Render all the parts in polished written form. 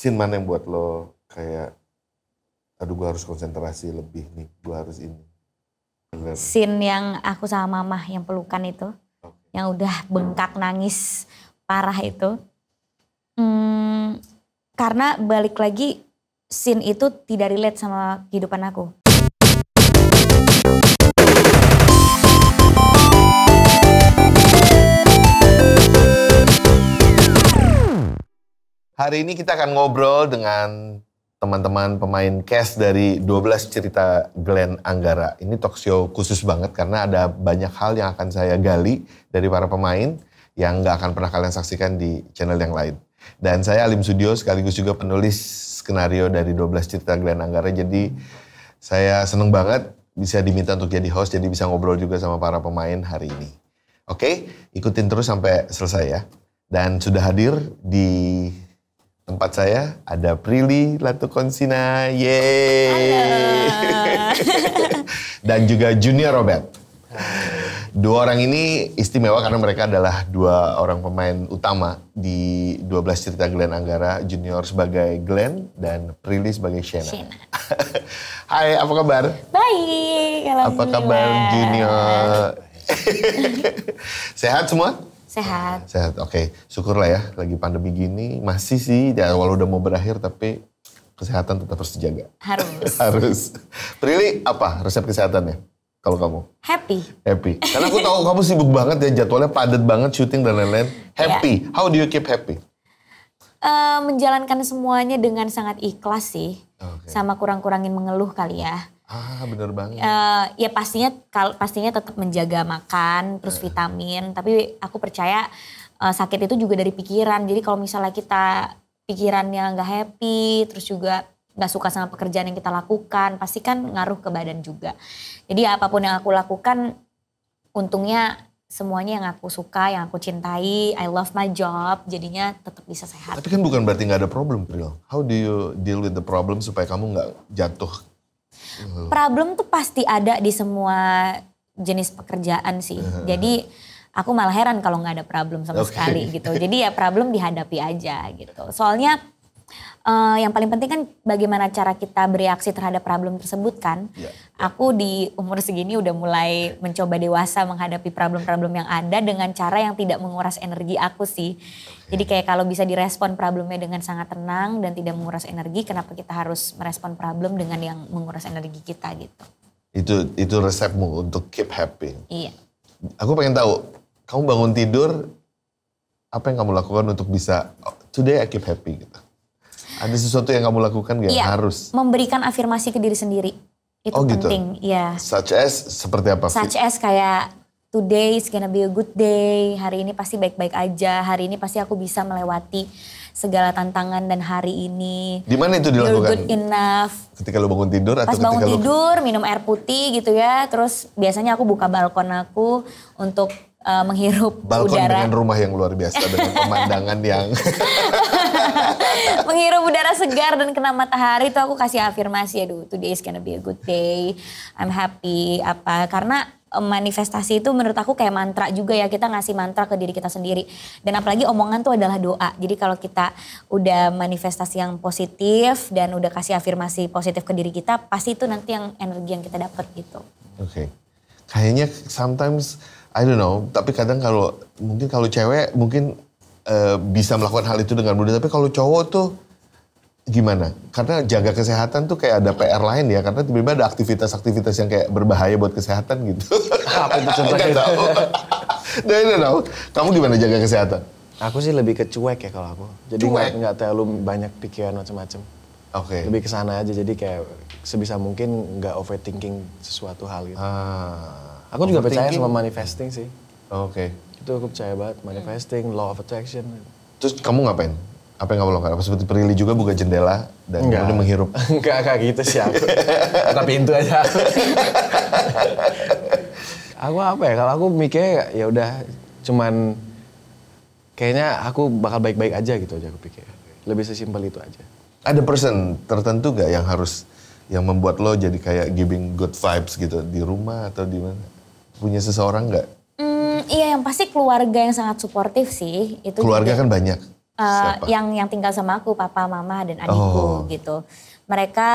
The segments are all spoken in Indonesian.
scene mana yang buat lo kayak, aduh gue harus konsentrasi lebih nih, gue harus ini. Bener. Scene yang aku sama mama yang pelukan itu, yang udah bengkak nangis parah itu. Karena balik lagi scene itu tidak relate sama kehidupan aku. Hari ini kita akan ngobrol dengan teman-teman pemain cast dari 12 Cerita Glenn Anggara. Ini talk show khusus banget karena ada banyak hal yang akan saya gali dari para pemain yang gak akan pernah kalian saksikan di channel yang lain. Dan saya Alim Sudio sekaligus juga penulis skenario dari 12 Cerita Glenn Anggara. Jadi saya seneng banget bisa diminta untuk jadi host, jadi bisa ngobrol juga sama para pemain hari ini. Oke, ikutin terus sampai selesai ya. Dan sudah hadir di tempat saya ada Prilly Latukonsina, yeay. Dan juga Junior Robert. Dua orang ini istimewa karena mereka adalah dua orang pemain utama di 12 Cerita Glenn Anggara. Junior sebagai Glenn dan Prilly sebagai Shena. Hai, apa kabar? Baik, Apa kabar Junior? Sehat semua? Sehat. Sehat, oke. Syukurlah ya, lagi pandemi gini. Masih sih, ya walau udah mau berakhir tapi kesehatan tetap harus dijaga. Harus. Harus. Prilly, apa resep kesehatannya kalau kamu? Happy. Happy. Karena aku tahu kamu sibuk banget ya, jadwalnya padat banget, syuting dan lain-lain. Happy, How do you keep happy? Menjalankan semuanya dengan sangat ikhlas sih. Sama kurang-kurangin mengeluh kali ya. Ah, bener banget. Ya pastinya tetap menjaga makan, terus vitamin. Tapi aku percaya sakit itu juga dari pikiran. Jadi kalau misalnya kita pikirannya nggak happy, terus juga nggak suka sama pekerjaan yang kita lakukan, pasti kan ngaruh ke badan juga. Jadi apapun yang aku lakukan, untungnya semuanya yang aku suka, yang aku cintai, I love my job, jadinya tetap bisa sehat. Tapi kan bukan berarti nggak ada problem, Pril. How do you deal with the problem supaya kamu nggak jatuh? Problem tuh pasti ada di semua jenis pekerjaan sih. Jadi aku malah heran kalau nggak ada problem sama sekali gitu. Jadi ya problem dihadapi aja gitu. Soalnya yang paling penting kan bagaimana cara kita bereaksi terhadap problem tersebut kan. Aku di umur segini udah mulai mencoba dewasa menghadapi problem-problem yang ada dengan cara yang tidak menguras energi aku sih. Jadi kayak kalau bisa direspon problemnya dengan sangat tenang dan tidak menguras energi, kenapa kita harus merespon problem dengan yang menguras energi kita gitu. Itu resepmu untuk keep happy. Iya. Aku pengen tahu, kamu bangun tidur, apa yang kamu lakukan untuk bisa, today I keep happy gitu. Ada sesuatu yang kamu lakukan gak? Iya, harus. Memberikan afirmasi ke diri sendiri. Itu penting, iya. Such as, seperti apa? Such as kayak, today is gonna be a good day. Hari ini pasti baik-baik aja. Hari ini pasti aku bisa melewati segala tantangan dan hari ini. Di mana itu dilakukan? You're good enough. Ketika lu bangun tidur atau pas bangun tidur, minum air putih gitu ya. Terus biasanya aku buka balkon aku untuk menghirup balkon udara. Dengan rumah yang luar biasa, dengan pemandangan yang... Menghirup udara segar dan kena matahari itu aku kasih afirmasi, aduh today is gonna be a good day, I'm happy, karena manifestasi itu menurut aku kayak mantra juga ya, kita ngasih mantra ke diri kita sendiri. Dan apalagi omongan tuh adalah doa, jadi kalau kita udah manifestasi yang positif dan udah kasih afirmasi positif ke diri kita, pasti itu nanti yang energi yang kita dapat gitu. Oke. Kayaknya sometimes, I don't know, tapi kadang kalau cewek mungkin bisa melakukan hal itu dengan mudah, tapi kalau cowok tuh gimana? Karena jaga kesehatan tuh kayak ada PR lain ya, karena tiba-tiba ada aktivitas-aktivitas yang kayak berbahaya buat kesehatan gitu. Apa itu contohnya? Gak tahu. Nah, kamu gimana jaga kesehatan? Aku sih lebih ke cuek ya kalau aku. Jadi nggak terlalu banyak pikiran macam-macam. Oke. Lebih ke sana aja, jadi kayak sebisa mungkin nggak overthinking sesuatu hal gitu. Aku juga percaya sama manifesting sih. Oke. Itu aku percaya banget, manifesting, law of attraction. Terus kamu ngapain? Apa yang kamu lakukan? Apa seperti Prilly juga buka jendela dan kemudian menghirup? Enggak gitu sih aku. Buka pintu aja. Aku apa ya, kalau aku mikirnya ya udah cuman kayaknya aku bakal baik-baik aja gitu aja aku pikir. Lebih sesimpel itu aja. Ada person tertentu gak yang membuat lo jadi kayak giving good vibes gitu di rumah atau di mana? Punya seseorang gak? Iya, yang pasti keluarga yang sangat suportif sih. Itu keluarga juga, kan banyak. Siapa? Yang tinggal sama aku, papa, mama, dan adikku gitu. Mereka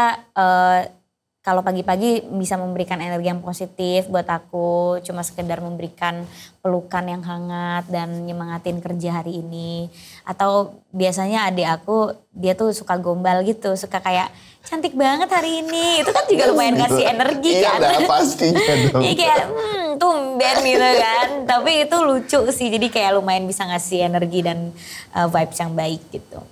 kalau pagi-pagi bisa memberikan energi yang positif buat aku, cuma sekedar memberikan pelukan yang hangat dan nyemangatin kerja hari ini. Atau biasanya adik aku, dia tuh suka gombal gitu, suka kayak cantik banget hari ini. Itu kan juga lumayan kasih energi kan. Iya pastinya dong. Iya kayak tumben gitu kan. Tapi itu lucu sih, jadi kayak lumayan bisa ngasih energi dan vibes yang baik gitu.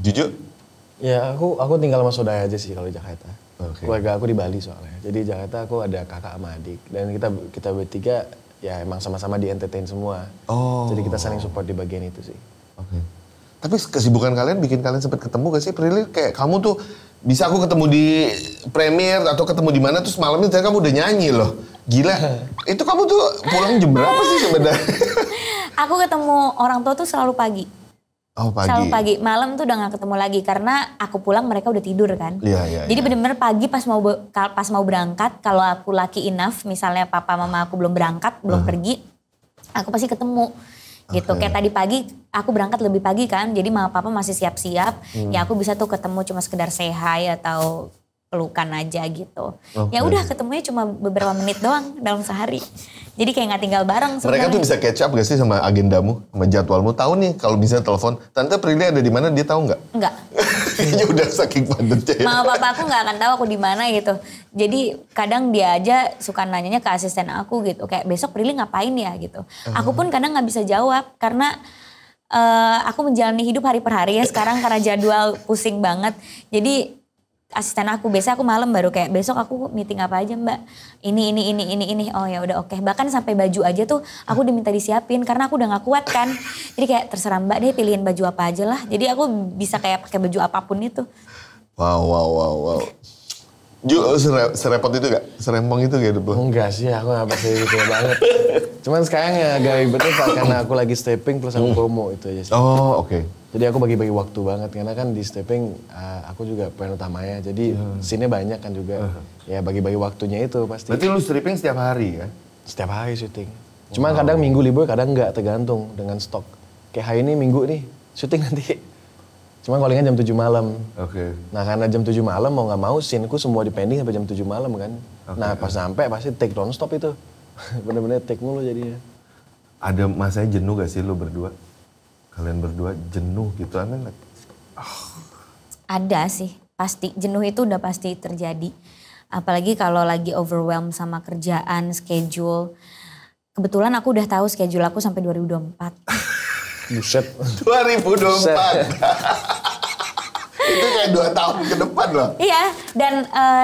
Jujur? Ya aku tinggal sama saudara aja sih kalau di Jakarta. Okay. Keluarga aku di Bali soalnya. Jadi di Jakarta aku ada kakak sama adik. Dan kita bertiga ya emang sama-sama di entertain semua. Jadi kita saling support di bagian itu sih. Oke. Tapi kesibukan kalian bikin kalian sempat ketemu gak sih? Prilly kayak kamu tuh bisa aku ketemu di premiere atau ketemu di mana terus malamnya ternyata kamu udah nyanyi loh. Gila. Itu kamu tuh pulang jam berapa sih sebenarnya? Aku ketemu orang tua tuh selalu pagi. Oh pagi. Selalu pagi, malam tuh udah gak ketemu lagi karena aku pulang mereka udah tidur kan. Iya. Jadi bener-bener pagi pas mau berangkat, kalau aku lucky enough, misalnya papa mama aku belum berangkat, belum pergi, aku pasti ketemu. Gitu, kayak tadi pagi aku berangkat lebih pagi kan, jadi mama papa masih siap-siap, ya aku bisa tuh ketemu cuma sekedar say hi atau pelukan aja gitu. Ya udah ketemunya cuma beberapa menit doang dalam sehari. Jadi kayak nggak tinggal bareng sebenarnya. Mereka tuh bisa catch up gak sih sama agendamu, sama jadwalmu? Tahu nih kalau bisa telepon, Tante Prilly ada di mana, dia tahu nggak? Enggak. Kayaknya udah saking padatnya. Mama papa aku nggak akan tahu aku di mana gitu. Jadi kadang dia aja suka nanyanya ke asisten aku gitu, kayak besok Prilly ngapain ya gitu. Aku pun kadang nggak bisa jawab karena aku menjalani hidup hari per hari ya sekarang karena jadwal pusing banget. Jadi asisten aku biasanya aku malam baru kayak besok aku meeting apa aja mbak, ini, oh ya udah oke. Bahkan sampai baju aja tuh aku diminta disiapin karena aku udah nggak kuat kan. Jadi kayak terserah mbak deh pilihin baju apa aja lah. Jadi aku bisa kayak pakai baju apapun itu. Wow. Ju, serepot itu gak? Serempong itu gak hidup lo? Enggak sih, aku gak pasti gitu banget. Cuman sekarang ya agak ribetnya karena aku lagi stepping plus aku promo itu aja sih. Oh oke. Jadi aku bagi-bagi waktu banget karena kan di stepping aku juga peran utamanya. Jadi scene-nya banyak kan juga. Ya bagi-bagi waktunya itu pasti. Berarti lu stripping setiap hari kan? Setiap hari syuting. Cuma kadang minggu libur, kadang enggak, tergantung dengan stok. Kayak hari ini minggu nih, syuting nanti. Cuma palingan jam 7 malam. Oke. Nah karena jam 7 malam mau gak mau scene-ku semua dipending sampai jam 7 malam kan. Nah pas sampai pasti take non-stop itu. Bener-bener take mulu jadinya. Ada masanya jenuh gak sih lu berdua? Kalian berdua jenuh gitu, Amin? Ada sih, pasti. Jenuh itu udah pasti terjadi. Apalagi kalau lagi overwhelmed sama kerjaan, schedule. Kebetulan aku udah tahu schedule aku sampai 2024. Buset. 2024. Itu kayak 2 tahun ke depan loh. Iya, dan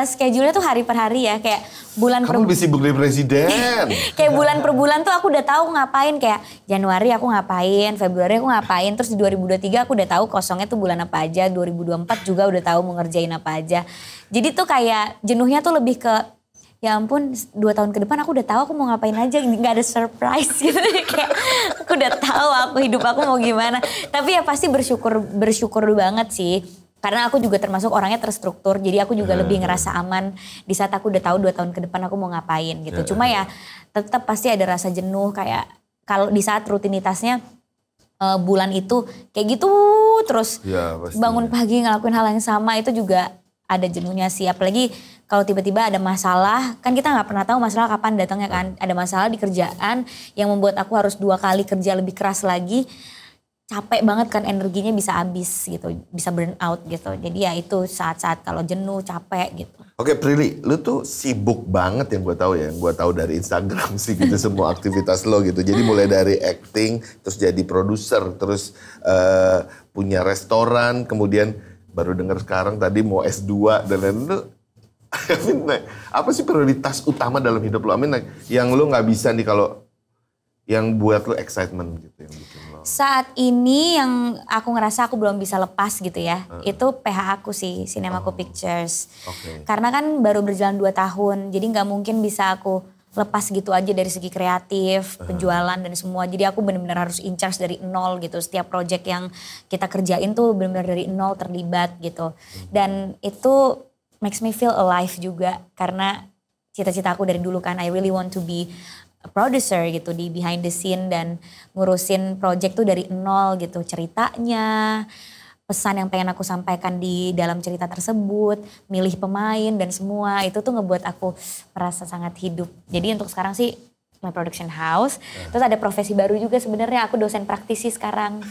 schedule-nya tuh hari per hari ya, kayak bulan Kamu lebih sibuk dari presiden. Kayak bulan per bulan tuh aku udah tahu ngapain, kayak Januari aku ngapain, Februari aku ngapain, terus di 2023 aku udah tahu kosongnya tuh bulan apa aja, 2024 juga udah tahu mau ngerjain apa aja. Jadi tuh kayak jenuhnya tuh lebih ke ya ampun 2 tahun ke depan aku udah tahu aku mau ngapain aja, nggak ada surprise gitu. Kayak aku udah tahu hidup aku mau gimana. Tapi ya pasti bersyukur banget sih. Karena aku juga termasuk orangnya terstruktur, jadi aku juga lebih ngerasa aman di saat aku udah tahu 2 tahun ke depan aku mau ngapain gitu. Cuma ya tetap pasti ada rasa jenuh kayak kalau di saat rutinitasnya bulan itu kayak gitu terus Ya, bangun pagi ngelakuin hal yang sama itu juga ada jenuhnya sih. Apalagi kalau tiba-tiba ada masalah, kan kita nggak pernah tahu masalah kapan datangnya kan. Ada masalah di kerjaan yang membuat aku harus 2 kali kerja lebih keras lagi. Capek banget kan, energinya bisa habis gitu, bisa burn out gitu. Jadi ya itu saat-saat kalau jenuh, capek gitu. Oke Prilly, lu tuh sibuk banget yang gue tahu ya. Yang gue tahu dari Instagram sih gitu semua aktivitas lo gitu. Jadi mulai dari acting, terus jadi produser, terus punya restoran, kemudian baru dengar sekarang tadi mau S2 dan lain-lain. Amin, apa sih prioritas utama dalam hidup lo? Amin, yang lo nggak bisa nih kalau yang buat lo excitement gitu yang bikin lo. Saat ini yang aku ngerasa aku belum bisa lepas gitu ya, itu PH aku sih, Cinemaco Pictures. Karena kan baru berjalan 2 tahun, jadi nggak mungkin bisa aku lepas gitu aja dari segi kreatif, penjualan dan semua. Jadi aku benar-benar harus in charge dari nol gitu. Setiap project yang kita kerjain tuh benar-benar dari nol terlibat gitu. Dan itu makes me feel alive juga karena cita-cita aku dari dulu kan, I really want to be producer gitu di behind the scene dan ngurusin project tuh dari nol gitu, ceritanya, pesan yang pengen aku sampaikan di dalam cerita tersebut, milih pemain dan semua itu tuh ngebuat aku merasa sangat hidup. Jadi untuk sekarang sih my production house, terus ada profesi baru juga sebenarnya, aku dosen praktisi sekarang.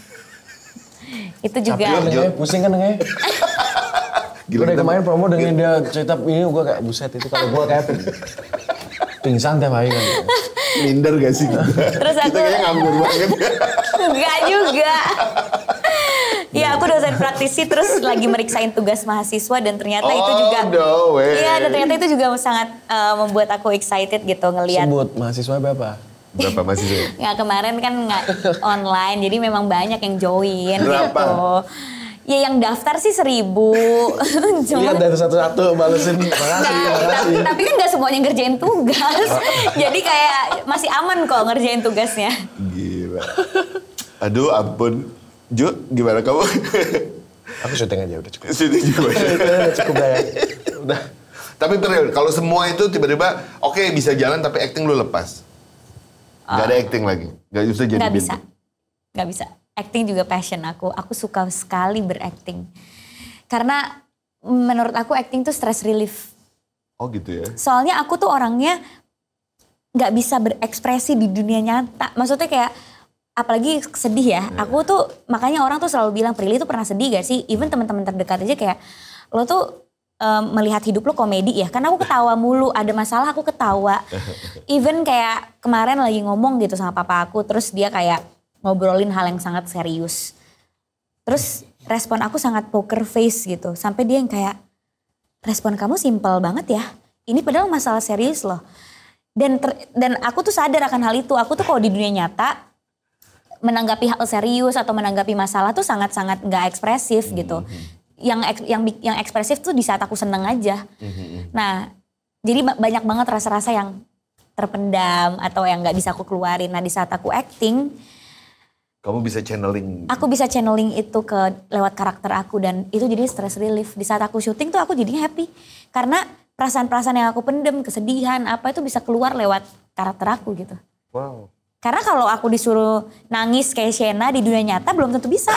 Itu juga. Pusing kan nengnya? Gue dari kemarin promo dengan dia cerita ini gue kayak buset itu kalau gue kayak pingsan tiap hari kan. Minder gak sih? Terus aku. Kita kayaknya nganggur banget. Enggak juga. Ya aku dosen praktisi terus lagi meriksain tugas mahasiswa dan ternyata itu juga. No way. Iya dan ternyata itu juga sangat membuat aku excited gitu ngelihat. Sebut mahasiswa berapa? Berapa mahasiswa? Nggak kemarin kan nggak online jadi memang banyak yang join berapa? gitu. Ya yang daftar sih 1.000. Lihat dari satu-satu balesin. Makasih. Tapi kan nggak semuanya ngerjain tugas. Jadi kayak masih aman kok ngerjain tugasnya. Gila. Aduh ampun. Ju, gimana kamu? Aku syuting aja udah cukup. Syuting juga. Cukup dah ya. Udah. Tapi real, kalau semua itu tiba-tiba oke, bisa jalan tapi acting lu lepas. Gak ada acting lagi. Gak bisa jadi bintang. Gak bisa. Acting juga passion aku. Aku suka sekali berakting. Karena menurut aku acting tuh stress relief. Oh gitu ya? Soalnya aku tuh orangnya gak bisa berekspresi di dunia nyata. Maksudnya kayak apalagi sedih ya. Aku tuh makanya orang tuh selalu bilang Prilly tuh pernah sedih gak sih? Even teman-teman terdekat aja kayak lo tuh melihat hidup lo komedi ya. Karena aku ketawa mulu, ada masalah aku ketawa. Even kayak kemarin lagi ngomong gitu sama papa aku terus dia kayak ngobrolin hal yang sangat serius. Terus respon aku sangat poker face gitu. Sampai dia yang kayak respon kamu simpel banget ya. Ini padahal masalah serius loh. Dan aku tuh sadar akan hal itu. Aku tuh kalau di dunia nyata menanggapi hal serius atau menanggapi masalah tuh sangat-sangat gak ekspresif gitu. Yang ekspresif tuh di saat aku seneng aja. Nah, jadi banyak banget rasa-rasa yang terpendam atau yang gak bisa aku keluarin. Nah, di saat aku acting, kamu bisa channeling. aku bisa channeling itu ke lewat karakter aku dan itu jadi stress relief. Di saat aku syuting tuh aku jadi happy. Karena perasaan-perasaan yang aku pendem, kesedihan, apa itu bisa keluar lewat karakter aku gitu. Wow. Karena kalau aku disuruh nangis kayak Shena di dunia nyata belum tentu bisa.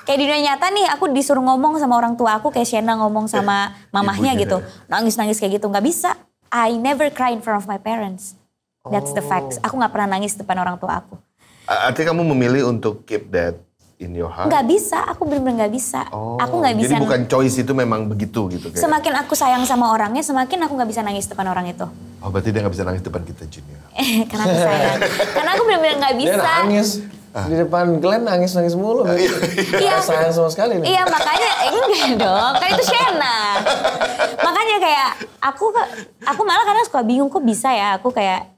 Kayak di dunia nyata nih aku disuruh ngomong sama orang tua aku kayak Shena ngomong sama mamahnya gitu. Nangis-nangis kayak gitu, gak bisa. I never cry in front of my parents. That's the facts. Aku gak pernah nangis depan orang tua aku. Artinya kamu memilih untuk keep that in your heart? Gak bisa, aku bener-bener gak bisa. Aku gak bisa. Jadi bukan choice itu memang begitu gitu? Kayak. Semakin aku sayang sama orangnya, semakin aku gak bisa nangis depan orang itu. Oh berarti dia gak bisa nangis depan kita Junior? Karena aku sayang. Karena aku bener-bener gak bisa. Dia nangis. Di depan Glenn nangis-nangis mulu. Iya. Sayang sama sekali nih. Iya makanya, enggak dong. Kan itu Shena. Makanya kayak, aku malah kadang suka bingung kok bisa ya. Aku kayak,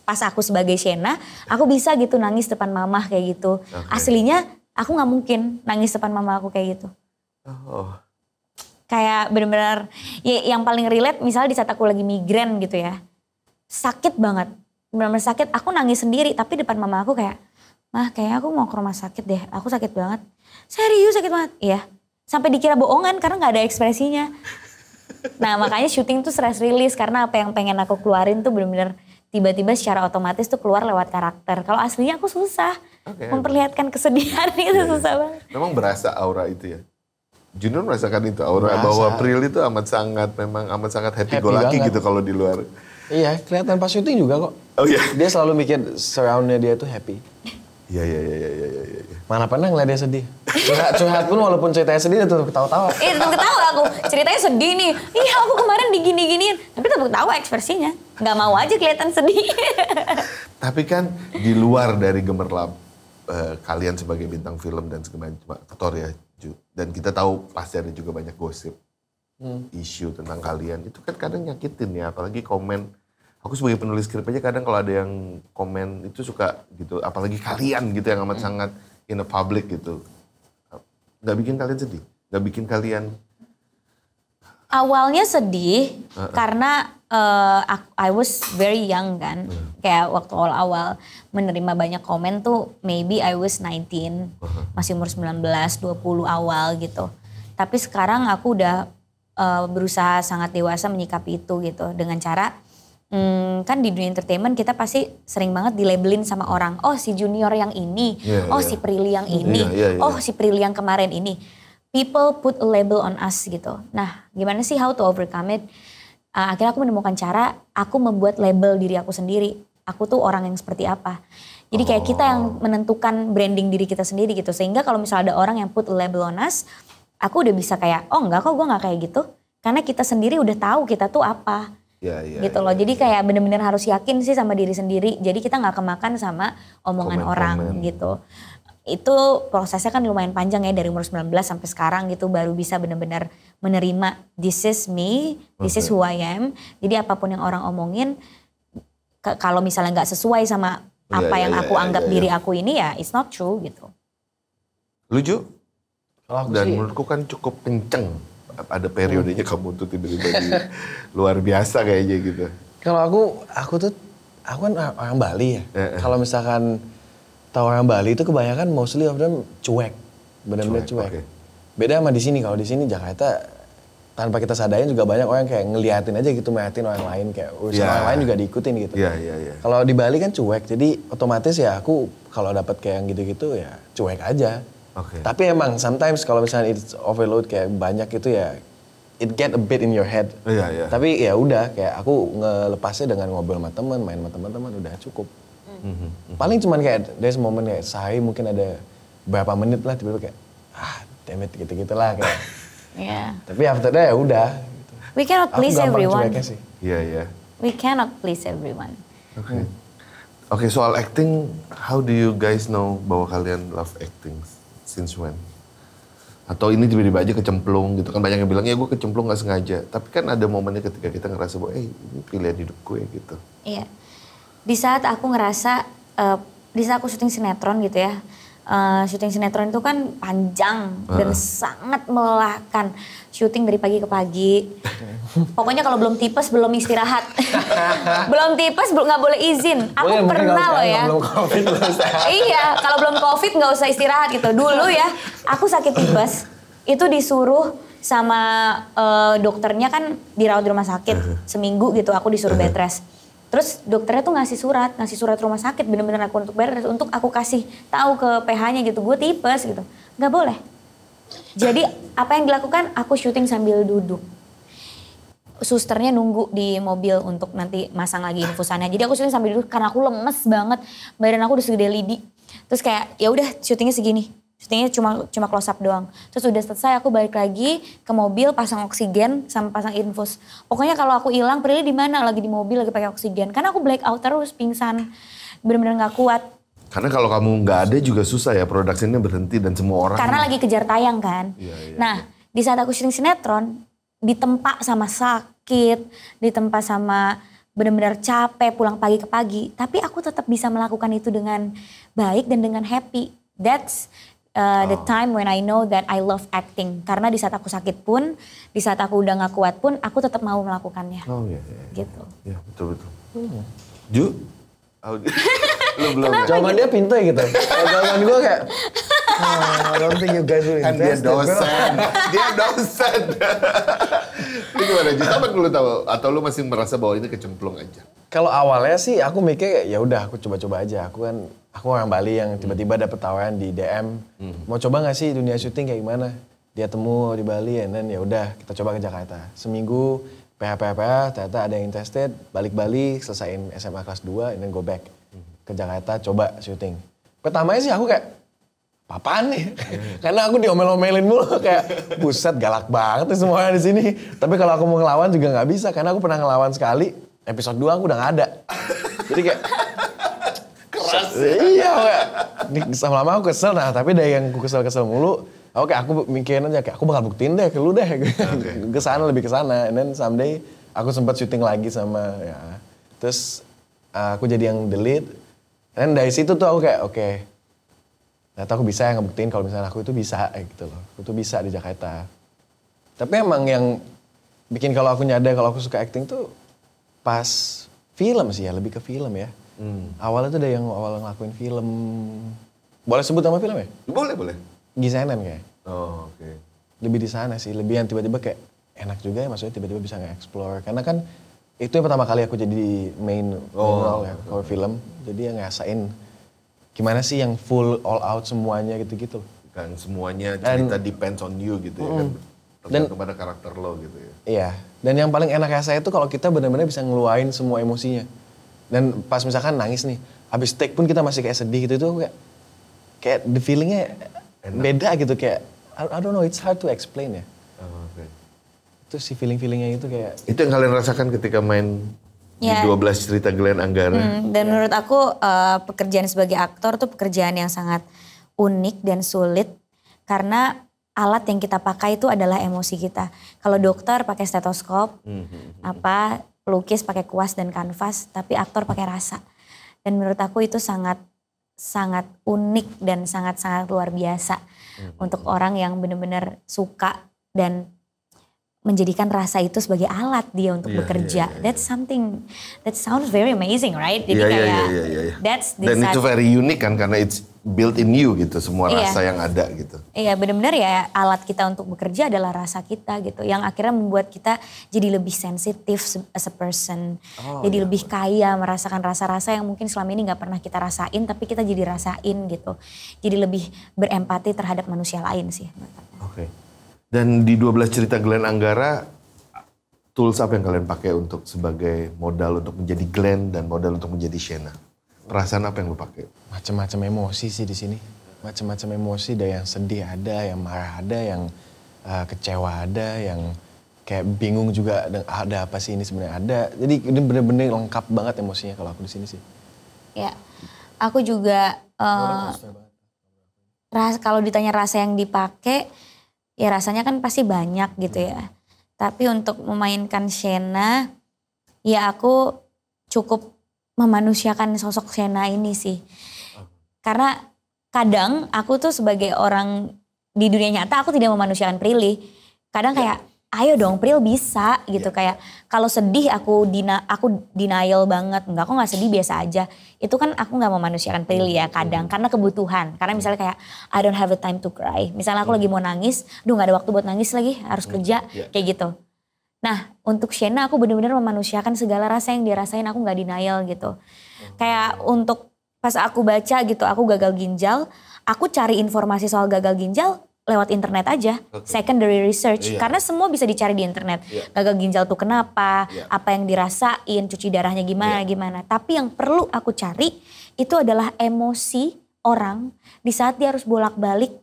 pas aku sebagai Shena, aku bisa gitu nangis depan mamah kayak gitu. Okay. Aslinya aku gak mungkin nangis depan mama aku kayak gitu. Oh. Kayak bener-bener, ya yang paling relate misalnya di saat aku lagi migrain gitu ya. Sakit banget, bener-bener sakit. Aku nangis sendiri tapi depan mama aku kayak, Mah kayaknya aku mau ke rumah sakit deh, aku sakit banget. Serius sakit banget? Iya. Sampai dikira bohongan karena gak ada ekspresinya. Nah makanya syuting tuh stress release karena apa yang pengen aku keluarin tuh bener-bener tiba-tiba secara otomatis tuh keluar lewat karakter. Kalau aslinya aku susah. Memperlihatkan kesedihan itu susah banget. Memang berasa aura itu ya? Junior merasakan itu aura bahwa Prilly itu amat sangat happy go lucky gitu kalau di luar. Iya, kelihatan pas syuting juga kok. Oh iya? Dia selalu mikir surroundnya dia tuh happy. Iya. Mana pernah ngeliat dia sedih. Curhat pun walaupun ceritanya sedih dia tetap ketawa-tawa. Tetap ketawa aku. Ceritanya sedih nih. Iya aku kemarin digini-giniin. Tapi tetap ketawa ekspresinya. Gak mau aja kelihatan sedih. Tapi kan di luar dari gemerlap kalian sebagai bintang film dan segala macam aktor ya. Dan kita tahu pasti ada juga banyak gosip. Isu tentang kalian. Itu kan kadang nyakitin ya. Apalagi komen. Aku sebagai penulis skrip aja kadang kalau ada yang komen itu suka gitu. Apalagi kalian gitu yang amat sangat in the public gitu. Gak bikin kalian sedih? Gak bikin kalian... Awalnya sedih karena I was very young kan. Kayak waktu awal-awal menerima banyak komen tuh maybe I was 19. Masih umur 19, 20 awal gitu. Tapi sekarang aku udah berusaha sangat dewasa menyikapi itu gitu. Dengan cara Kan di dunia entertainment kita pasti sering banget dilabelin sama orang. Oh si Junior yang ini, si Prilly yang ini, si Prilly yang kemarin ini. People put a label on us gitu. Nah gimana sih how to overcome it? Akhirnya aku menemukan cara, aku membuat label diri aku sendiri. Aku tuh orang yang seperti apa. Jadi kayak kita yang menentukan branding diri kita sendiri gitu. Sehingga kalau misalnya ada orang yang put a label on us, aku udah bisa kayak, oh enggak kok gue gak kayak gitu. Karena kita sendiri udah tahu kita tuh apa. Gitu loh. Jadi kayak bener-bener harus yakin sih sama diri sendiri. Jadi kita gak kemakan sama omongan orang gitu. Itu prosesnya kan lumayan panjang ya dari umur 19 sampai sekarang gitu. Baru bisa bener-bener menerima this is me, this is who I am. Jadi apapun yang orang omongin, kalau misalnya gak sesuai sama apa yang aku anggap diri aku ini ya it's not true gitu. Lucu? Dan menurutku kan cukup kenceng. Ada periodenya kamu tuh tiba-tiba luar biasa kayaknya gitu. Kalau aku kan orang Bali ya. Kalau misalkan tahu orang Bali itu kebanyakan mostly of them cuek. Benar-benar cuek. Okay. Beda sama di sini. Kalau di sini Jakarta tanpa kita sadarin juga banyak orang kayak ngeliatin aja gitu, ngeliatin orang lain kayak urusan orang lain juga diikutin gitu. Kalau di Bali kan cuek. Jadi otomatis ya aku kalau dapat kayak gitu-gitu ya cuek aja. Okay. Tapi emang sometimes kalau misalnya it's overload kayak banyak itu ya it get a bit in your head. Tapi ya udah kayak aku ngelepasnya dengan ngobrol sama teman, main sama teman-teman udah cukup. Paling cuman kayak there's moment kayak sehari mungkin ada berapa menit lah tiba-tiba kayak damn it gitu-gitu lah kayak. Tapi after that ya udah. Gitu. We cannot please everyone. We cannot please everyone. Oke, soal acting, how do you guys know bahwa kalian love acting? Since when? Atau ini tiba-tiba aja kecemplung gitu kan, banyak yang bilang ya gue kecemplung gak sengaja. Tapi kan ada momennya ketika kita ngerasa bahwa ini pilihan hidup gue gitu. Iya, di saat aku ngerasa, di saat aku syuting sinetron gitu ya. Syuting sinetron itu kan panjang dan sangat melelahkan. Syuting dari pagi ke pagi. Pokoknya kalau belum tipes belum istirahat. Belum tipes nggak boleh izin. Aku pernah loh ya. Iya, kalau belum COVID nggak usah istirahat gitu. Dulu ya, aku sakit tipes. Itu disuruh sama dokternya kan dirawat di rumah sakit seminggu gitu. Aku disuruh bed rest. Terus dokternya tuh ngasih surat rumah sakit bener-bener aku untuk bed rest, untuk aku kasih tahu ke PH-nya gitu, gue tipes gitu. Nggak boleh. Jadi apa yang dilakukan? Aku syuting sambil duduk. Susternya nunggu di mobil untuk nanti masang lagi infusannya. Jadi aku syuting sambil duduk karena aku lemes banget. Badan aku udah segede lidi. Terus kayak ya udah syutingnya segini. Syutingnya cuma close up doang. Terus udah selesai aku balik lagi ke mobil, pasang oksigen sama pasang infus. Pokoknya kalau aku hilang, Prilly di mana? Lagi di mobil lagi pakai oksigen. Karena aku black out terus, pingsan. Bener-bener nggak kuat. Karena kalau kamu nggak ada juga susah ya, produksinya berhenti dan semua orang. Karena lagi kejar tayang kan. Nah, di saat aku syuting sinetron, ditempa sama sakit, ditempa sama benar-benar capek pulang pagi ke pagi. Tapi aku tetap bisa melakukan itu dengan baik dan dengan happy. That's the time when I know that I love acting. Karena di saat aku sakit pun, di saat aku udah gak kuat pun, aku tetap mau melakukannya. Gitu. Iya, betul-betul. Ju? Lu belum. Jawaban dia pintu ya gitu. Jawaban gue kayak, I don't think you guys will invest. Dia dosen. Ini gimana Ju? Apa lu tahu? Atau lu masih merasa bahwa ini kecemplung aja? Kalau awalnya sih aku mikir ya udah aku coba-coba aja. Aku orang Bali yang tiba-tiba dapet tawaran di DM. Mau coba nggak sih dunia syuting kayak gimana? Dia temu di Bali and then ya udah kita coba ke Jakarta. Seminggu PH ternyata ada yang interested, balik Bali, selesaiin SMA kelas 2 and then go back ke Jakarta coba syuting. Pertamanya sih aku kayak apaan nih? Karena aku diomel-omelin mulu kayak buset galak banget nih semuanya di sini. Tapi kalau aku mau ngelawan juga nggak bisa karena aku pernah ngelawan sekali. Episode 2 aku udah gak ada. Jadi kayak keras. Iya kayak lama-lama aku kesel. Nah tapi dari yang aku kesel mulu, aku mikirin aja kayak aku bakal buktiin deh ke lu deh. Kesana lebih kesana. And then someday aku sempat syuting lagi sama ya. Terus aku jadi yang the lead. Dan dari situ tuh aku kayak oke. Ternyata aku bisa yang ngebuktiin kalau misalnya aku itu bisa gitu loh. Aku tuh bisa di Jakarta. Tapi emang yang bikin kalau aku nyadar kalau aku suka acting tuh pas film sih ya, lebih ke film ya. Awalnya tuh ada yang awal ngelakuin film. Boleh sebut nama film ya? Boleh. Gisenan kayak. Oh oke. Lebih di sana sih, lebih yang tiba-tiba kayak enak juga ya maksudnya tiba-tiba bisa nge-explore. Karena kan Itu yang pertama kali aku jadi main role ya, kalau film. Jadi yang ngerasain gimana sih yang full all out semuanya gitu-gitu. Kan semuanya cerita depends on you gitu ya kan. Tergantung pada karakter lo gitu ya. Iya, dan yang paling enak saya itu kalau kita benar-benar bisa ngeluarin semua emosinya. Dan pas misalkan nangis nih, habis take pun kita masih kayak sedih gitu, itu kayak the feelingnya beda gitu, kayak I don't know, it's hard to explain ya. Okay. Itu si feeling-feelingnya itu kayak... Itu yang kalian rasakan ketika main di 12 cerita Glenn Anggara. Dan menurut aku pekerjaan sebagai aktor tuh pekerjaan yang sangat unik dan sulit karena alat yang kita pakai itu adalah emosi kita. Kalau dokter pakai stetoskop, pelukis pakai kuas dan kanvas, tapi aktor pakai rasa. Dan menurut aku itu sangat unik dan sangat luar biasa untuk orang yang benar-benar suka dan menjadikan rasa itu sebagai alat dia untuk bekerja. That's something that sounds very amazing, right? Jadi that's dan itu very unique kan karena it's built in you gitu, semua rasa yang ada gitu. Iya, benar-benar ya alat kita untuk bekerja adalah rasa kita gitu, yang akhirnya membuat kita jadi lebih sensitif as a person, jadi lebih kaya merasakan rasa-rasa yang mungkin selama ini nggak pernah kita rasain, tapi kita jadi rasain gitu, jadi lebih berempati terhadap manusia lain sih. Oke. Dan di 12 cerita Glenn Anggara, tools apa yang kalian pakai untuk sebagai modal untuk menjadi Glenn dan modal untuk menjadi Shena? Perasaan apa yang lu pakai? Macam-macam emosi sih di sini. Macam-macam emosi, ada yang sedih ada, yang marah ada, yang kecewa ada, yang kayak bingung juga ada apa sih ini sebenarnya ada. Jadi ini bener-bener lengkap banget emosinya kalau aku di sini sih. Ya, aku juga kalau ditanya rasa yang dipakai, ya rasanya kan pasti banyak gitu ya. Tapi untuk memainkan Shena, ya aku cukup memanusiakan sosok Shena ini sih. Karena kadang aku tuh sebagai orang di dunia nyata aku tidak memanusiakan Prilly. Kadang kayak ayo dong Pril bisa gitu, kayak kalau sedih aku denial banget. Enggak, aku gak sedih, biasa aja. Itu kan aku gak memanusiakan Prilly ya kadang karena kebutuhan. Karena misalnya kayak I don't have a time to cry. Misalnya aku lagi mau nangis, gak ada waktu buat nangis lagi, harus kerja kayak gitu. Nah untuk Shena aku benar-benar memanusiakan segala rasa yang dia rasain, aku gak denial gitu. Kayak untuk pas aku baca gitu, aku gagal ginjal, aku cari informasi soal gagal ginjal lewat internet aja, secondary research. Karena semua bisa dicari di internet. Gagal ginjal tuh kenapa, apa yang dirasain, cuci darahnya gimana. Tapi yang perlu aku cari itu adalah emosi orang di saat dia harus bolak-balik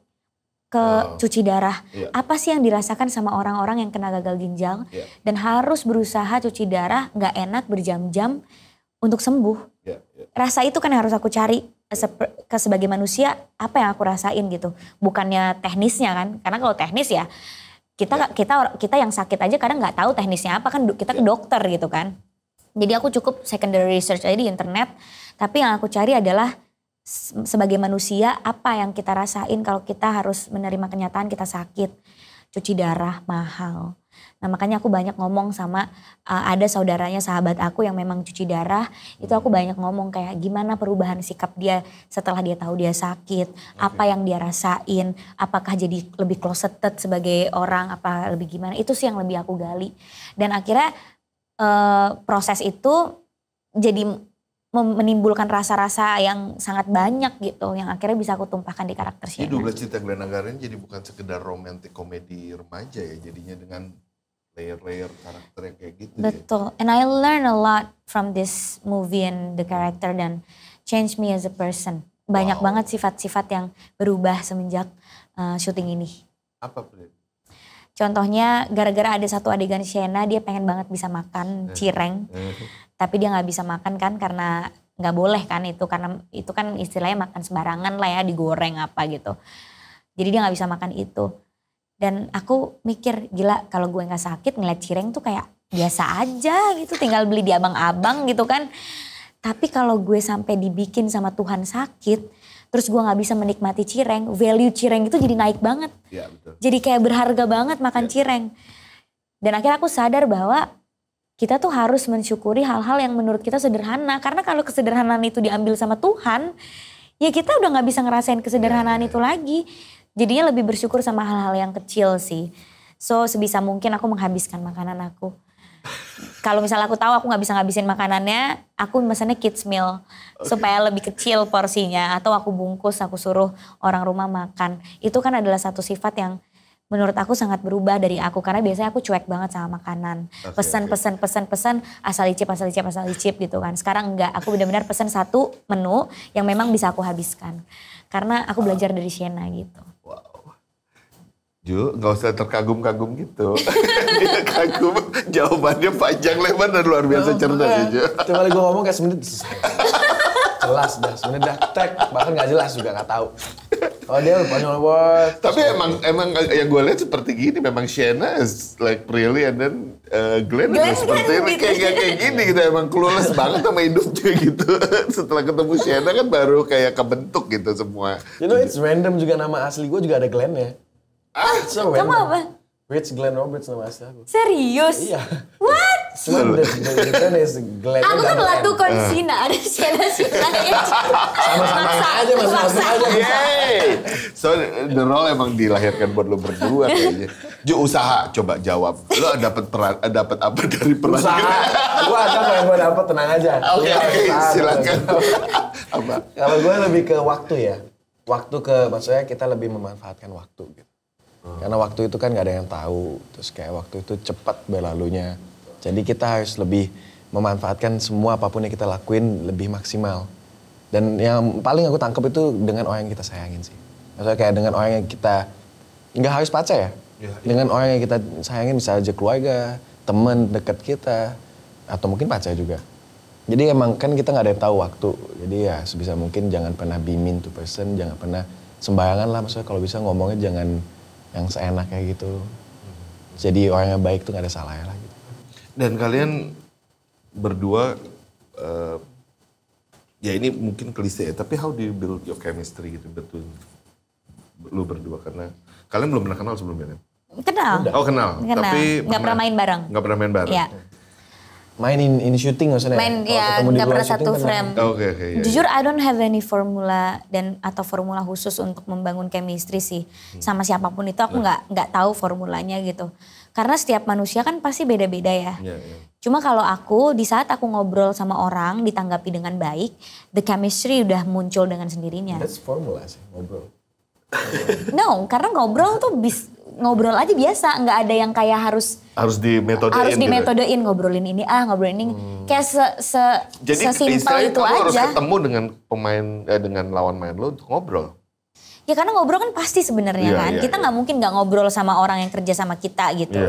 ke cuci darah. Apa sih yang dirasakan sama orang-orang yang kena gagal ginjal dan harus berusaha cuci darah gak enak berjam-jam untuk sembuh. Rasa itu kan yang harus aku cari sebagai manusia, apa yang aku rasain gitu. Bukannya teknisnya kan, karena kalau teknis ya kita yang sakit aja kadang gak tahu teknisnya apa kan, kita ke dokter gitu kan. Jadi aku cukup secondary research aja di internet, tapi yang aku cari adalah sebagai manusia apa yang kita rasain kalau kita harus menerima kenyataan kita sakit. Cuci darah mahal. Nah makanya aku banyak ngomong sama ada saudaranya sahabat aku yang memang cuci darah. Itu aku banyak ngomong kayak gimana perubahan sikap dia setelah dia tahu dia sakit. Apa yang dia rasain. Apakah jadi lebih closeted sebagai orang, apa lebih gimana. Itu sih yang lebih aku gali. Dan akhirnya proses itu jadi menimbulkan rasa-rasa yang sangat banyak gitu, yang akhirnya bisa aku tumpahkan di karakter Shena. Jadi 12 cerita Glenn Anggara ini jadi bukan sekedar romantic komedi remaja ya, jadinya dengan layer-layer karakter yang kayak gitu. Betul, and I learn a lot from this movie and the character dan change me as a person. Banyak banget sifat-sifat yang berubah semenjak syuting ini. Apa Bro? Contohnya gara-gara ada satu adegan Shena, dia pengen banget bisa makan cireng. Tapi dia gak bisa makan kan karena gak boleh kan itu. Karena itu kan istilahnya makan sembarangan lah ya, digoreng apa gitu. Jadi dia gak bisa makan itu. Dan aku mikir gila kalau gue gak sakit ngeliat cireng tuh kayak biasa aja gitu. Tinggal beli di abang-abang gitu kan. Tapi kalau gue sampai dibikin sama Tuhan sakit, terus gue gak bisa menikmati cireng, value cireng itu jadi naik banget. Ya, betul. Jadi kayak berharga banget makan cireng. Dan akhirnya aku sadar bahwa kita tuh harus mensyukuri hal-hal yang menurut kita sederhana. Karena kalau kesederhanaan itu diambil sama Tuhan, ya kita udah gak bisa ngerasain kesederhanaan itu lagi. Jadinya lebih bersyukur sama hal-hal yang kecil sih. So sebisa mungkin aku menghabiskan makanan aku. Kalau misalnya aku tahu aku nggak bisa ngabisin makanannya, aku mesennya kids meal supaya lebih kecil porsinya, atau aku bungkus, aku suruh orang rumah makan. Itu kan adalah satu sifat yang menurut aku sangat berubah dari aku, karena biasanya aku cuek banget sama makanan. Pesan asal icip gitu kan. Sekarang enggak, aku benar-benar pesan satu menu yang memang bisa aku habiskan. Karena aku belajar dari Sienna gitu. Wow. Ju, gak usah terkagum-kagum gitu. Dia kagum, jawabannya panjang lebar dan luar biasa cerdas ya Ju. Cuma gue ngomong kayak semenit jelas dah, semenit dah tek, bahkan gak jelas juga gak tahu. Oh dia Banyol banget. Tapi emang yang gue lihat seperti gini, memang Sienna is like really, and then Glenn seperti ini kayak gini gitu, emang clueless banget sama hidupnya gitu. Setelah ketemu Sienna kan baru kayak kebentuk gitu semua. You know it's random juga, nama asli gue juga ada Glenn ya. So kamu apa? Rich Glenn Roberts nama asli aku. Serius? Iya. What? Cuma the Glenn is Glenn. Aku kan Latu Konsina, ada Sienna ya. Sama-sama aja, masing-masing aja. Yay! So the role emang dilahirkan buat lo berdua kayaknya. Ju, usaha, coba jawab. Lo dapat apa dari peran? Usaha. Gue ada kok yang gue dapet, tenang aja. Oke, silakan. Apa? Kalau gue lebih ke waktu ya. Maksudnya kita lebih memanfaatkan waktu gitu. Karena waktu itu kan gak ada yang tahu. Terus kayak waktu itu cepat berlalunya. Jadi kita harus lebih memanfaatkan semua apapun yang kita lakuin lebih maksimal. Dan yang paling aku tangkap itu dengan orang yang kita sayangin sih. Maksudnya kayak dengan orang yang kita, nggak harus pacar ya. Dengan orang yang kita sayangin, bisa aja keluarga, teman dekat kita, atau mungkin pacar juga. Jadi emang kan kita nggak ada yang tahu waktu. Jadi ya sebisa mungkin jangan pernah be mean to person, jangan pernah sembarangan lah. Maksudnya kalau bisa ngomongnya jangan yang seenak kayak gitu. Jadi orang yang baik tuh nggak ada salahnya lah gitu. Dan kalian berdua, ya ini mungkin klise ya, tapi how do you build your chemistry gitu betul? Lu berdua, karena kalian belum pernah kenal sebelumnya kan? Kenal. Oh kenal. Tapi nggak pernah main bareng. Nggak pernah main bareng. Iya. Main in shooting maksudnya? Main ya, nggak pernah satu frame. Oke. Ya. Jujur I don't have any formula atau formula khusus untuk membangun chemistry sih. Sama siapapun itu aku nggak tahu formulanya gitu. Karena setiap manusia kan pasti beda-beda ya. Cuma kalau aku, di saat aku ngobrol sama orang, ditanggapi dengan baik, the chemistry udah muncul dengan sendirinya. That's formula sih, ngobrol. No, karena ngobrol tuh ngobrol aja biasa, nggak ada yang kayak harus dimetodein ngobrolin ini ngobrolin ini, kayak sesimpel itu aja. Jadi harus ketemu dengan pemain dengan lawan main lo untuk ngobrol. Ya karena ngobrol kan pasti sebenarnya kan, kita nggak mungkin nggak ngobrol sama orang yang kerja sama kita gitu.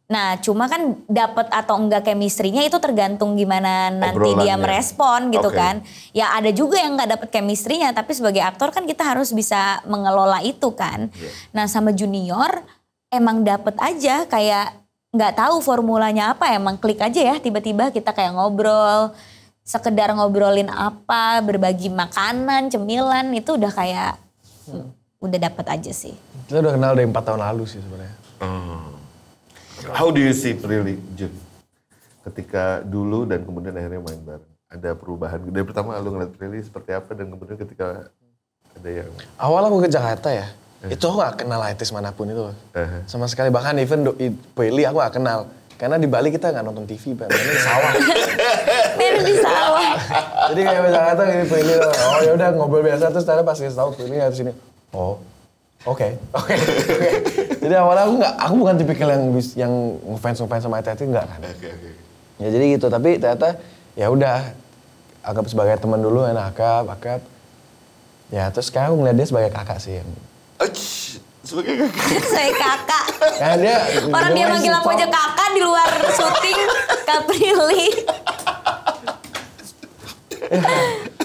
Nah cuma kan dapet atau enggak chemistry-nya itu tergantung gimana nanti dia merespon gitu kan. Ya ada juga yang enggak dapet chemistry-nya, tapi sebagai aktor kan kita harus bisa mengelola itu kan. Nah sama junior emang dapet aja, kayak nggak tahu formulanya apa, emang klik aja ya tiba-tiba kita kayak ngobrol. Sekedar ngobrolin apa, berbagi makanan, cemilan, itu udah kayak udah dapet aja sih. Kita udah kenal dari 4 tahun lalu sih sebenarnya. How do you see Prilly, Jun? Ketika dulu dan kemudian akhirnya main bareng. Ada perubahan. Dari pertama lu ngeliat Prilly seperti apa, dan kemudian ketika ada yang... Awal aku ke Jakarta ya, itu aku gak kenal artis manapun itu loh. Sama sekali, bahkan even Prilly aku gak kenal. Karena di Bali kita gak nonton TV, mainnya di sawah. Mainnya di sawah. Jadi kayak di Jakarta gini Prilly, oh yaudah ngobrol biasa, terus ternyata pas kita tahu Prilly ada sini. Oh. Oke. Jadi awalnya aku bukan tipikal yang ngefans sama artis enggak kan. Ya jadi gitu, tapi ternyata ya udah anggap sebagai teman dulu, akrab. Ya terus sekarang aku ngeliat dia sebagai kakak sih. Sebagai kakak? Sebagai kakak. Nah, orang dia manggil aku aja kakak di luar syuting, Kak Prilly.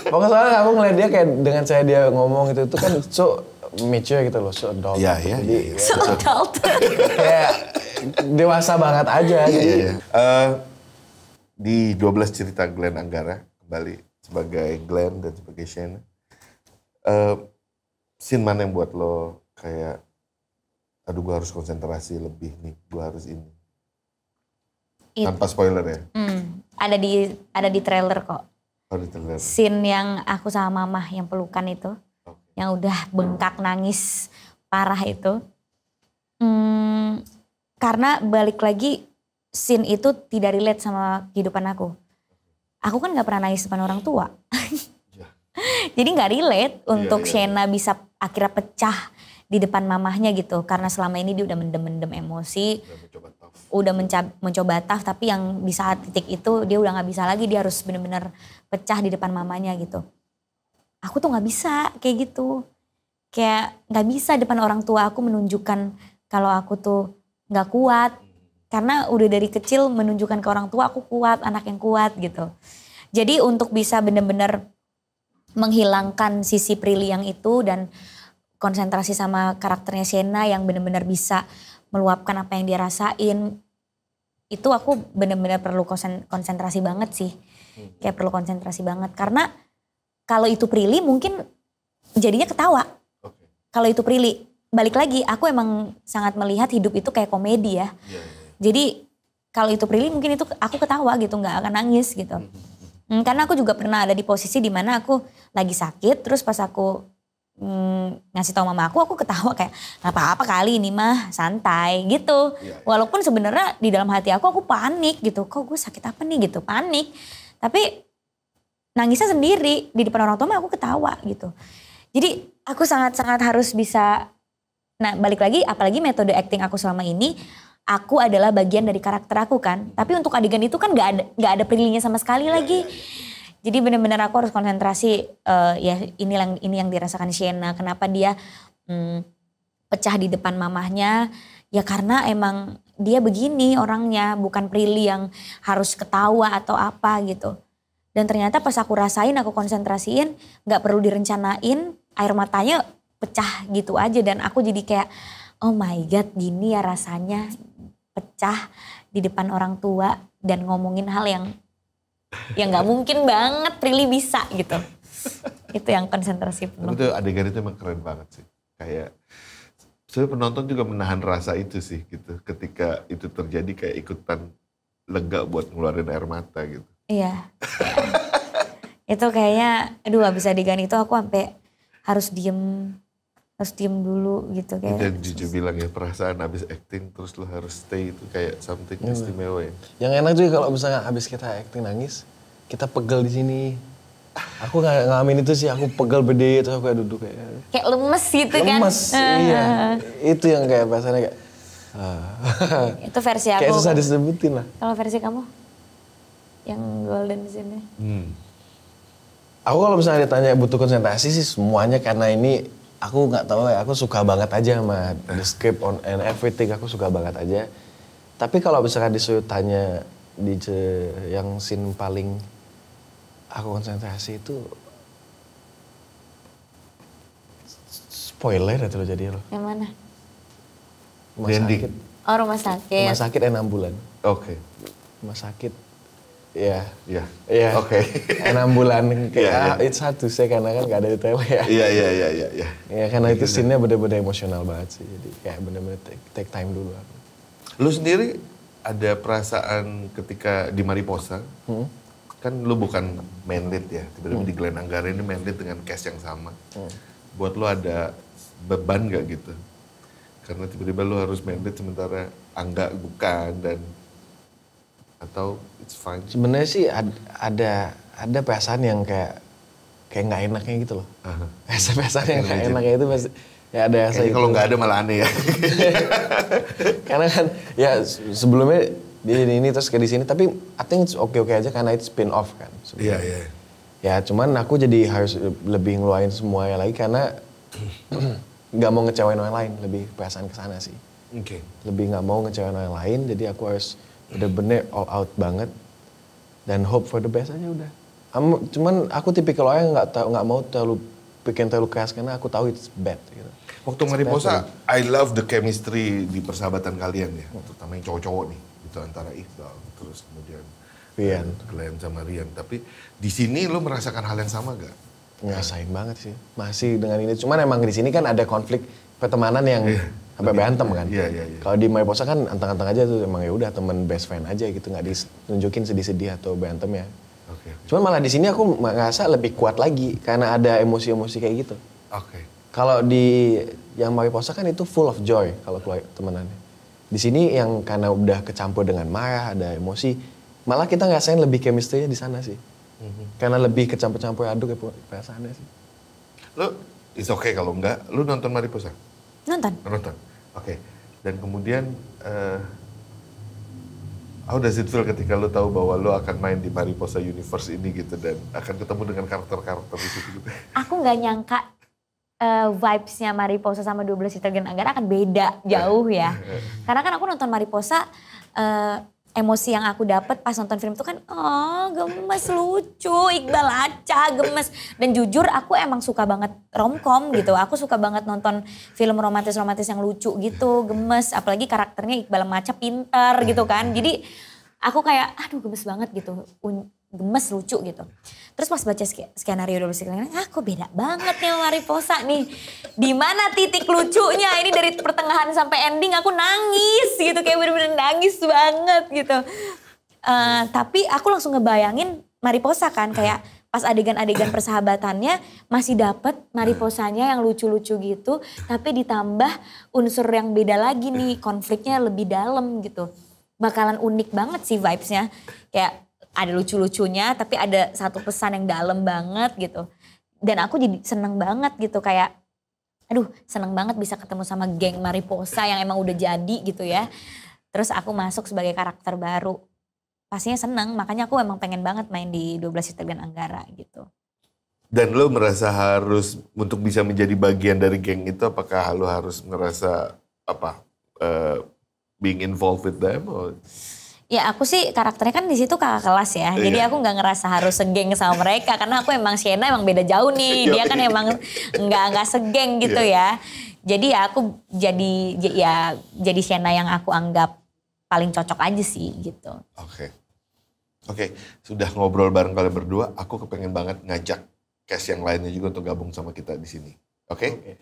Pokoknya soalnya aku ngeliat dia kayak dengan saya dia ngomong itu kan so mature gitu loh, so adult. Iya. So adult. Kayak dewasa banget aja. Iya. Di 12 cerita Glenn Anggara, kembali sebagai Glenn dan sebagai Sienna. Scene mana yang buat lo kayak, aduh gue harus konsentrasi lebih nih, gue harus ini. Tanpa spoiler ya? Ada di trailer kok. Oh, di trailer. Scene yang aku sama mama yang pelukan itu. Yang udah bengkak nangis parah itu. Karena balik lagi scene itu tidak relate sama kehidupan aku. Aku kan gak pernah nangis depan orang tua. Jadi gak relate untuk Shena bisa akhirnya pecah di depan mamahnya gitu. Karena selama ini dia udah mendem-mendem emosi. Udah mencoba tough, tapi yang di saat titik itu dia udah gak bisa lagi. Dia harus bener-bener pecah di depan mamanya gitu. Aku tuh gak bisa kayak gitu. Kayak gak bisa depan orang tua aku menunjukkan kalau aku tuh gak kuat. Karena udah dari kecil menunjukkan ke orang tua aku kuat, anak yang kuat gitu. Jadi untuk bisa bener-bener menghilangkan sisi Prilly yang itu dan konsentrasi sama karakternya Shena yang bener-bener bisa meluapkan apa yang dia rasain. Itu aku bener-bener perlu konsentrasi banget sih. Kayak perlu konsentrasi banget. Karena kalau itu Prilly mungkin jadinya ketawa. Kalau itu Prilly, balik lagi aku emang sangat melihat hidup itu kayak komedi ya. Jadi kalau itu Prilly mungkin itu aku ketawa gitu, gak akan nangis gitu. Karena aku juga pernah ada di posisi dimana aku lagi sakit, terus pas aku ngasih tahu mama aku ketawa kayak gak apa-apa kali ini mah santai gitu. Walaupun sebenarnya di dalam hati aku panik gitu, kok gue sakit apa nih gitu, panik. Tapi nangisnya sendiri, di depan orang tua mah aku ketawa gitu. Jadi aku sangat-sangat harus bisa, nah balik lagi apalagi metode acting aku selama ini, aku adalah bagian dari karakter aku kan. Tapi untuk adegan itu kan gak ada Prilly-nya sama sekali lagi. Jadi benar-benar aku harus konsentrasi ya ini yang dirasakan Shena. Kenapa dia pecah di depan mamahnya. Ya karena emang dia begini orangnya. Bukan Prilly yang harus ketawa atau apa gitu. Dan ternyata pas aku rasain, aku konsentrasiin, gak perlu direncanain, air matanya pecah gitu aja. Dan aku jadi kayak, oh my God gini ya rasanya pecah di depan orang tua dan ngomongin hal yang gak mungkin banget Prilly bisa gitu. Itu yang konsentrasi penuh. Itu adegan itu emang keren banget sih. Kayak sebenarnya penonton juga menahan rasa itu sih gitu. Ketika itu terjadi kayak ikutan lega buat ngeluarin air mata gitu. Iya. Itu kayaknya aduh abis adegan itu aku sampai harus diem dulu gitu kayak. Dan jujur bilang ya perasaan abis acting terus lo harus stay itu kayak something istimewa ya. Yang enak juga kalau misalnya abis kita acting nangis, kita pegel di sini. Aku nggak ngalamin itu sih, aku pegel berdiri terus aku kayak duduk kayak lemes gitu kan. Lemes, iya. Itu yang kayak bahasanya kayak. Itu versi aku. Kayak susah disebutin lah. Kalau versi kamu? Yang golden di sini. Aku kalau misalnya ditanya butuh konsentrasi sih semuanya karena ini aku nggak tahu ya, aku suka banget aja sama the script and everything, aku suka banget aja. Tapi kalau misalkan disuruh tanya yang scene paling aku konsentrasi itu spoiler ya lo jadi lo. Yang mana? Rumah sakit. Oh rumah sakit. Rumah sakit 6 bulan. Oke. Rumah sakit. Iya. Iya. Oke. 6 bulan kayak it's hard to say karena kan gak ada detail ya. Iya. Ya karena itu scene-nya bener-bener emosional banget sih. Jadi kayak bener-bener take time dulu. Lu sendiri ada perasaan ketika di Mariposa, kan lu bukan main lead ya, tiba-tiba di Glenn Anggara ini main lead dengan cast yang sama. Buat lu ada beban gak gitu? Karena tiba-tiba lu harus main lead sementara Angga bukan dan atau it's fine? Sebenarnya sih ada perasaan yang kayak nggak enaknya gitu loh. Perasaan yang nggak enaknya itu pasti ya ada rasa itu. Kalau nggak ada malah aneh ya. Karena kan ya sebelumnya dia ini terus ke di sini, tapi I think it's oke aja karena itu spin off kan. Iya. Ya cuman aku jadi harus lebih ngeluarin semuanya lagi karena nggak mau ngecewain orang lain, lebih perasaan kesana sih. Oke. Lebih nggak mau ngecewain orang lain, jadi aku harus bener-bener all out banget dan hope for the best aja udah. Cuman aku tipikal orang yang nggak mau bikin terlalu keras karena aku tahu it's bad gitu. Waktu Mariposa, I love the chemistry di persahabatan kalian ya, terutama yang cowok-cowok nih, itu antara Iqbal terus kemudian Rian, Glenn sama Rian. Tapi di sini lo merasakan hal yang sama gak? Ngerasain banget sih, masih dengan ini. Cuman emang di sini kan ada konflik pertemanan yang sampai berantem kan. Iya. Kalau di Mariposa kan anteng-anteng aja tuh emang ya udah temen best friend aja gitu, nggak ditunjukin sedih-sedih atau berantem ya. Okay. Cuman malah di sini aku ngerasa lebih kuat lagi karena ada emosi-emosi kayak gitu. Oke. Kalau di yang Mariposa kan itu full of joy kalau keluar temenannya. Di sini yang karena udah kecampur dengan marah, ada emosi, malah kita ngerasain lebih chemistry-nya di sana sih. Karena lebih kecampur-campur aduk ya perasaannya sih. Lu, it's okay kalau enggak, lu nonton Mariposa? Nonton. Oke. Dan kemudian, how does it feel ketika lu tahu bahwa lu akan main di Mariposa Universe ini gitu dan akan ketemu dengan karakter-karakter di situ gitu? Aku nggak nyangka vibes-nya Mariposa sama 12 Citra Glenn Anggara akan beda jauh ya. Karena kan aku nonton Mariposa, emosi yang aku dapat pas nonton film itu kan, gemes, lucu, Iqbal Aca, gemes. Dan jujur aku emang suka banget romcom gitu. Aku suka banget nonton film romantis-romantis yang lucu gitu, gemes. Apalagi karakternya Iqbal Aca pinter gitu kan. Jadi aku kayak, aduh gemes banget gitu. Gemes, lucu gitu. Terus pas baca skenario dulu kok beda banget nih Mariposa nih. Di mana titik lucunya? Ini dari pertengahan sampai ending aku nangis gitu, kayak bener-bener nangis banget gitu. Tapi aku langsung ngebayangin Mariposa kan, kayak pas adegan-adegan persahabatannya masih dapet Mariposanya yang lucu-lucu gitu, tapi ditambah unsur yang beda lagi nih, konfliknya lebih dalam gitu. Bakalan unik banget sih vibes-nya, kayak ada lucu-lucunya tapi ada satu pesan yang dalam banget gitu. Dan aku jadi seneng banget gitu, kayak aduh seneng banget bisa ketemu sama geng Mariposa yang emang udah jadi gitu ya. Terus aku masuk sebagai karakter baru. Pastinya seneng, makanya aku emang pengen banget main di 12 Citra Glenn Anggara gitu. Dan lo merasa harus, untuk bisa menjadi bagian dari geng itu, apakah lo harus ngerasa being involved with them? Or? Ya aku sih karakternya kan di situ kakak kelas ya. Jadi aku nggak ngerasa harus segeng sama mereka karena aku emang Sienna emang beda jauh nih. Dia kan emang nggak segeng gitu ya. Jadi ya aku jadi Sienna yang aku anggap paling cocok aja sih gitu. Oke. Sudah ngobrol bareng kalian berdua, aku kepengen banget ngajak cast yang lainnya juga untuk gabung sama kita di sini. Oke?